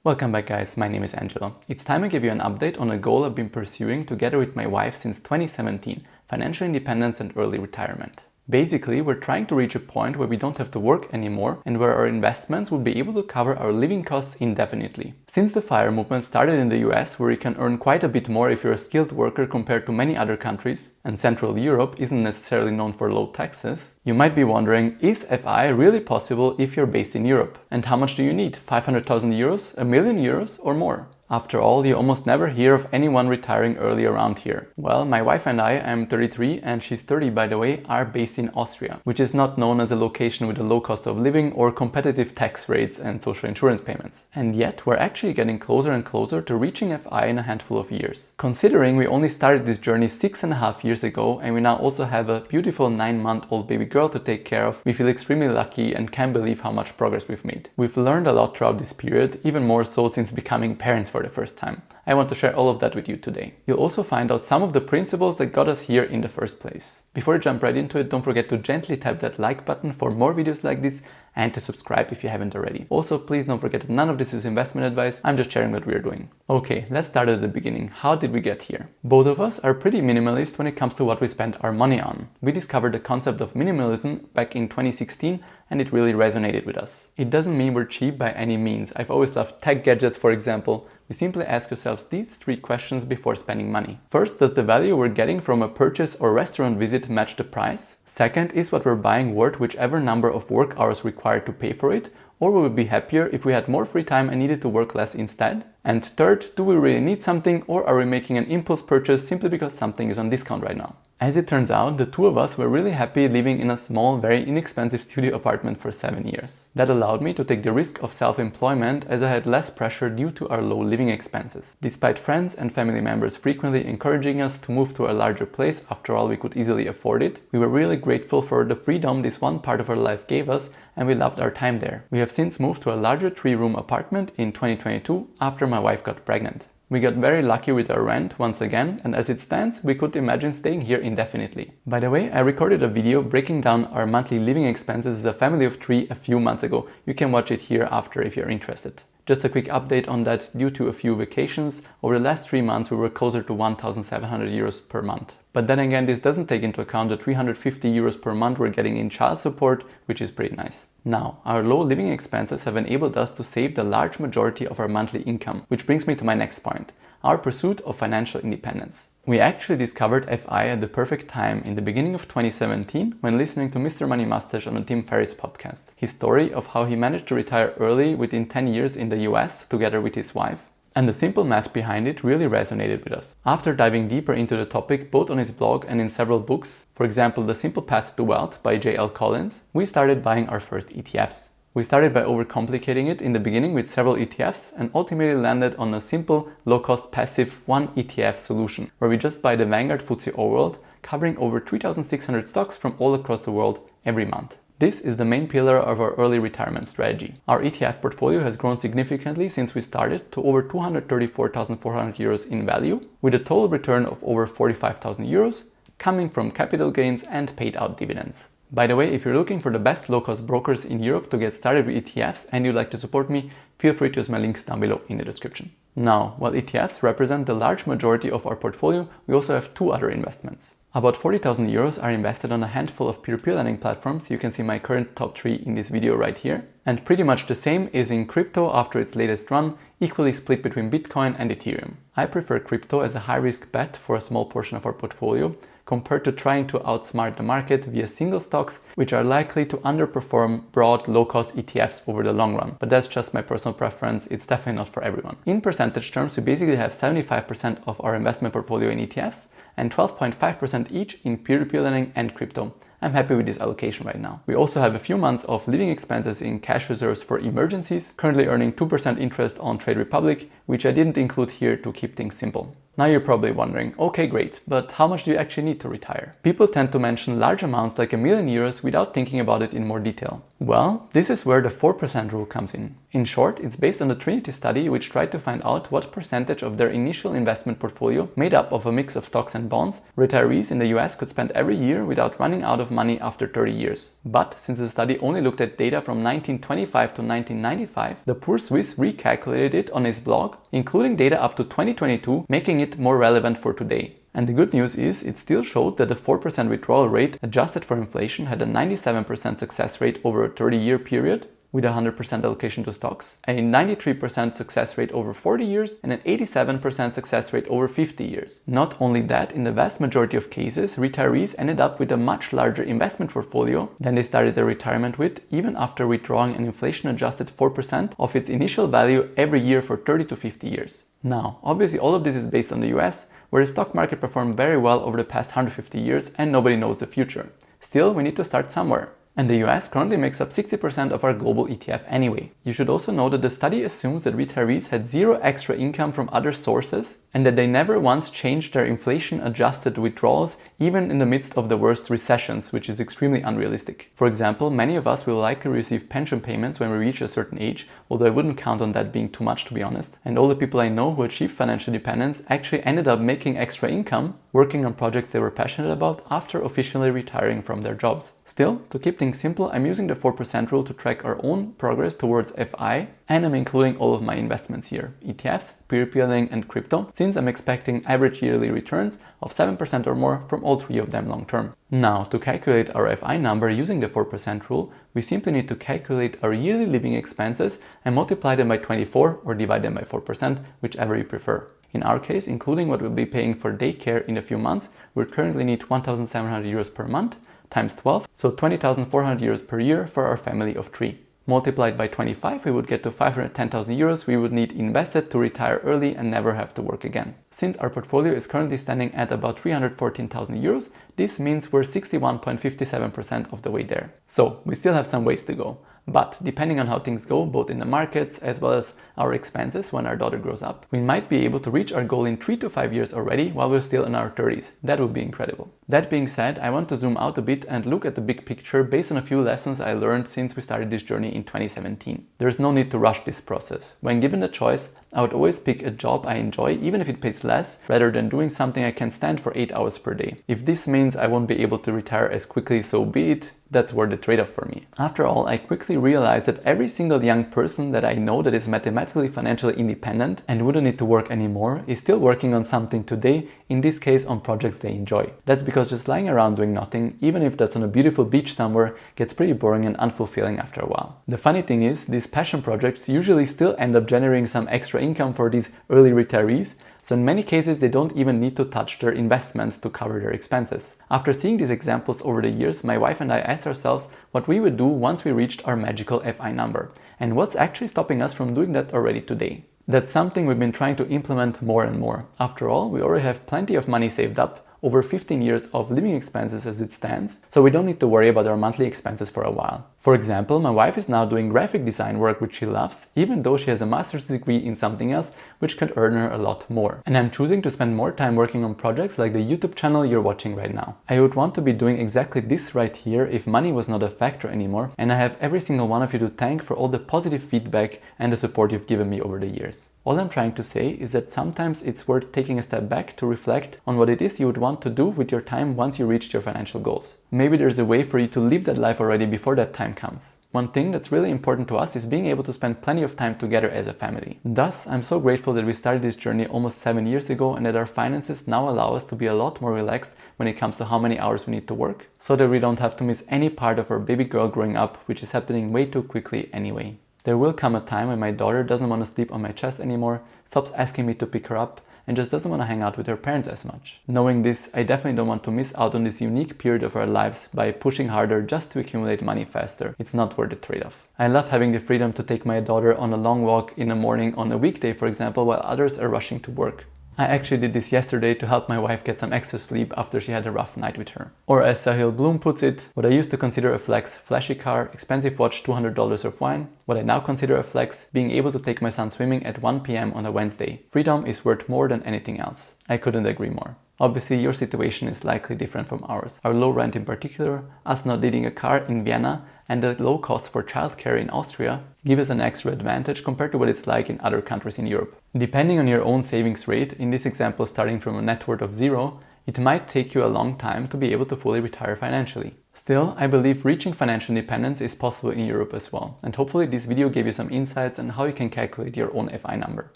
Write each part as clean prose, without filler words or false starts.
Welcome back guys, my name is Angelo. It's time I give you an update on a goal I've been pursuing together with my wife since 2017, financial independence and early retirement. Basically, we're trying to reach a point where we don't have to work anymore and where our investments will be able to cover our living costs indefinitely. Since the FIRE movement started in the US, where you can earn quite a bit more if you're a skilled worker compared to many other countries, and Central Europe isn't necessarily known for low taxes, you might be wondering, is FI really possible if you're based in Europe? And how much do you need? 500,000 euros, a million euros or more? After all, you almost never hear of anyone retiring early around here. Well, my wife and I'm 33 and she's 30 by the way, are based in Austria, which is not known as a location with a low cost of living or competitive tax rates and social insurance payments. And yet, we're actually getting closer and closer to reaching FI in a handful of years. Considering we only started this journey 6.5 years ago and we now also have a beautiful 9-month-old baby girl to take care of, we feel extremely lucky and can't believe how much progress we've made. We've learned a lot throughout this period, even more so since becoming parents for the first time. I want to share all of that with you today. You'll also find out some of the principles that got us here in the first place. Before I jump right into it, don't forget to gently tap that like button for more videos like this and to subscribe if you haven't already. Also, please don't forget that none of this is investment advice, I'm just sharing what we're doing. Okay, let's start at the beginning. How did we get here? Both of us are pretty minimalist when it comes to what we spend our money on. We discovered the concept of minimalism back in 2016 and it really resonated with us. It doesn't mean we're cheap by any means. I've always loved tech gadgets, for example. We simply ask ourselves these 3 questions before spending money. First, does the value we're getting from a purchase or restaurant visit match the price? Second, is what we're buying worth whichever number of work hours required to pay for it? Or would we be happier if we had more free time and needed to work less instead? And third, do we really need something or are we making an impulse purchase simply because something is on discount right now? As it turns out, the two of us were really happy living in a small, very inexpensive studio apartment for 7 years. That allowed me to take the risk of self-employment as I had less pressure due to our low living expenses. Despite friends and family members frequently encouraging us to move to a larger place, after all we could easily afford it, we were really grateful for the freedom this one part of our life gave us and we loved our time there. We have since moved to a larger 3-room apartment in 2022 after my wife got pregnant. We got very lucky with our rent once again, and as it stands, we could imagine staying here indefinitely. By the way, I recorded a video breaking down our monthly living expenses as a family of 3 a few months ago. You can watch it here after if you're interested. Just a quick update on that, due to a few vacations, over the last 3 months we were closer to 1,700 euros per month. But then again, this doesn't take into account the 350 euros per month we're getting in child support, which is pretty nice. Now, our low living expenses have enabled us to save the large majority of our monthly income, which brings me to my next point, our pursuit of financial independence. We actually discovered FI at the perfect time in the beginning of 2017 when listening to Mr. Money Mustache on the Tim Ferriss podcast. His story of how he managed to retire early within 10 years in the US together with his wife. And the simple math behind it really resonated with us. After diving deeper into the topic both on his blog and in several books, for example The Simple Path to Wealth by J.L. Collins, we started buying our first ETFs. We started by overcomplicating it in the beginning with several ETFs and ultimately landed on a simple, low-cost passive 1 ETF solution, where we just buy the Vanguard FTSE All-World, covering over 3,600 stocks from all across the world every month. This is the main pillar of our early retirement strategy. Our ETF portfolio has grown significantly since we started to over 234,400 euros in value, with a total return of over 45,000 euros coming from capital gains and paid out dividends. By the way, if you're looking for the best low-cost brokers in Europe to get started with ETFs and you'd like to support me, feel free to use my links down below in the description. Now, while ETFs represent the large majority of our portfolio, we also have 2 other investments. About 40,000 euros are invested on a handful of peer-to-peer lending platforms. You can see my current top 3 in this video right here. And pretty much the same is in crypto after its latest run, equally split between Bitcoin and Ethereum. I prefer crypto as a high-risk bet for a small portion of our portfolio, compared to trying to outsmart the market via single stocks, which are likely to underperform broad low-cost ETFs over the long run. But that's just my personal preference, it's definitely not for everyone. In percentage terms, we basically have 75% of our investment portfolio in ETFs and 12.5% each in peer-to-peer lending and crypto. I'm happy with this allocation right now. We also have a few months of living expenses in cash reserves for emergencies, currently earning 2% interest on Trade Republic, which I didn't include here to keep things simple. Now you're probably wondering, okay great, but how much do you actually need to retire? People tend to mention large amounts like €1 million without thinking about it in more detail. Well, this is where the 4% rule comes in. In short, it's based on the Trinity study, which tried to find out what percentage of their initial investment portfolio, made up of a mix of stocks and bonds, retirees in the US could spend every year without running out of money after 30 years. But since the study only looked at data from 1925 to 1995, the poor Swiss recalculated it on his blog, including data up to 2022, making it more relevant for today. And the good news is, it still showed that the 4% withdrawal rate adjusted for inflation had a 97% success rate over a 30-year period, with a 100% allocation to stocks, a 93% success rate over 40 years, and an 87% success rate over 50 years. Not only that, in the vast majority of cases, retirees ended up with a much larger investment portfolio than they started their retirement with, even after withdrawing an inflation-adjusted 4% of its initial value every year for 30 to 50 years. Now, obviously all of this is based on the US, where the stock market performed very well over the past 150 years and nobody knows the future. Still, we need to start somewhere. And the US currently makes up 60% of our global ETF anyway. You should also know that the study assumes that retirees had zero extra income from other sources and that they never once changed their inflation-adjusted withdrawals even in the midst of the worst recessions, which is extremely unrealistic. For example, many of us will likely receive pension payments when we reach a certain age, although I wouldn't count on that being too much, to be honest. And all the people I know who achieved financial independence actually ended up making extra income working on projects they were passionate about after officially retiring from their jobs. Still, to keep things simple, I'm using the 4% rule to track our own progress towards FI, and I'm including all of my investments here: ETFs, peer-to-peer and crypto, since I'm expecting average yearly returns of 7% or more from all three of them long term. Now, to calculate our FI number using the 4% rule, we simply need to calculate our yearly living expenses and multiply them by 24 or divide them by 4%, whichever you prefer. In our case, including what we'll be paying for daycare in a few months, we currently need 1,700 euros per month, times 12, so 20,400 euros per year for our family of 3. Multiplied by 25, we would get to 510,000 euros we would need invested to retire early and never have to work again. Since our portfolio is currently standing at about 314,000 euros, this means we're 61.57% of the way there. So we still have some ways to go. But depending on how things go, both in the markets as well as our expenses when our daughter grows up, we might be able to reach our goal in 3 to 5 years already while we're still in our 30s. That would be incredible. That being said, I want to zoom out a bit and look at the big picture based on a few lessons I learned since we started this journey in 2017. There's no need to rush this process. When given the choice, I would always pick a job I enjoy, even if it pays less, rather than doing something I can stand for 8 hours per day. If this means I won't be able to retire as quickly, so be it. That's worth the trade-off for me. After all, I quickly realized that every single young person that I know that is mathematically financially independent and wouldn't need to work anymore is still working on something today, in this case on projects they enjoy. That's because just lying around doing nothing, even if that's on a beautiful beach somewhere, gets pretty boring and unfulfilling after a while. The funny thing is, these passion projects usually still end up generating some extra income for these early retirees, so in many cases they don't even need to touch their investments to cover their expenses. After seeing these examples over the years, my wife and I asked ourselves what we would do once we reached our magical FI number, and what's actually stopping us from doing that already today. That's something we've been trying to implement more and more. After all, we already have plenty of money saved up, over 15 years of living expenses as it stands, so we don't need to worry about our monthly expenses for a while. For example, my wife is now doing graphic design work which she loves, even though she has a master's degree in something else which can earn her a lot more. And I'm choosing to spend more time working on projects like the YouTube channel you're watching right now. I would want to be doing exactly this right here if money was not a factor anymore, and I have every single one of you to thank for all the positive feedback and the support you've given me over the years. All I'm trying to say is that sometimes it's worth taking a step back to reflect on what it is you would want to do with your time once you reached your financial goals. Maybe there's a way for you to live that life already before that time comes. One thing that's really important to us is being able to spend plenty of time together as a family. Thus, I'm so grateful that we started this journey almost 7 years ago and that our finances now allow us to be a lot more relaxed when it comes to how many hours we need to work, so that we don't have to miss any part of our baby girl growing up, which is happening way too quickly anyway. There will come a time when my daughter doesn't want to sleep on my chest anymore, stops asking me to pick her up, and just doesn't want to hang out with her parents as much. Knowing this, I definitely don't want to miss out on this unique period of our lives by pushing harder just to accumulate money faster. It's not worth the trade-off. I love having the freedom to take my daughter on a long walk in the morning on a weekday, for example, while others are rushing to work. I actually did this yesterday to help my wife get some extra sleep after she had a rough night with her. Or as Sahil Bloom puts it, what I used to consider a flex, flashy car, expensive watch, $200 of wine. What I now consider a flex, being able to take my son swimming at 1 p.m. on a Wednesday. Freedom is worth more than anything else. I couldn't agree more. Obviously, your situation is likely different from ours. Our low rent in particular, us not needing a car in Vienna, and the low cost for childcare in Austria give us an extra advantage compared to what it's like in other countries in Europe. Depending on your own savings rate, in this example starting from a net worth of 0, it might take you a long time to be able to fully retire financially. Still, I believe reaching financial independence is possible in Europe as well, and hopefully this video gave you some insights on how you can calculate your own FI number.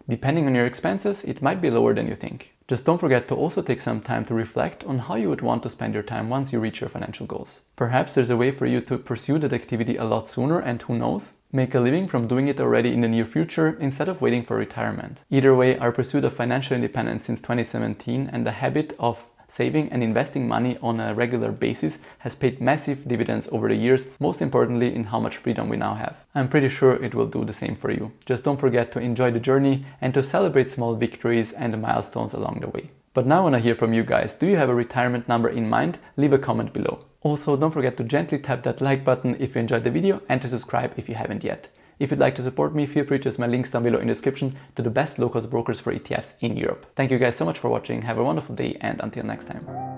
Depending on your expenses, it might be lower than you think. Just don't forget to also take some time to reflect on how you would want to spend your time once you reach your financial goals. Perhaps there's a way for you to pursue that activity a lot sooner and who knows, make a living from doing it already in the near future instead of waiting for retirement. Either way, our pursuit of financial independence since 2017 and the habit of saving and investing money on a regular basis has paid massive dividends over the years, most importantly in how much freedom we now have. I'm pretty sure it will do the same for you. Just don't forget to enjoy the journey and to celebrate small victories and the milestones along the way. But now I want to hear from you guys. Do you have a retirement number in mind? Leave a comment below. Also, don't forget to gently tap that like button if you enjoyed the video and to subscribe if you haven't yet. If you'd like to support me, feel free to use my links down below in the description to the best low-cost brokers for ETFs in Europe. Thank you guys so much for watching, have a wonderful day, and until next time.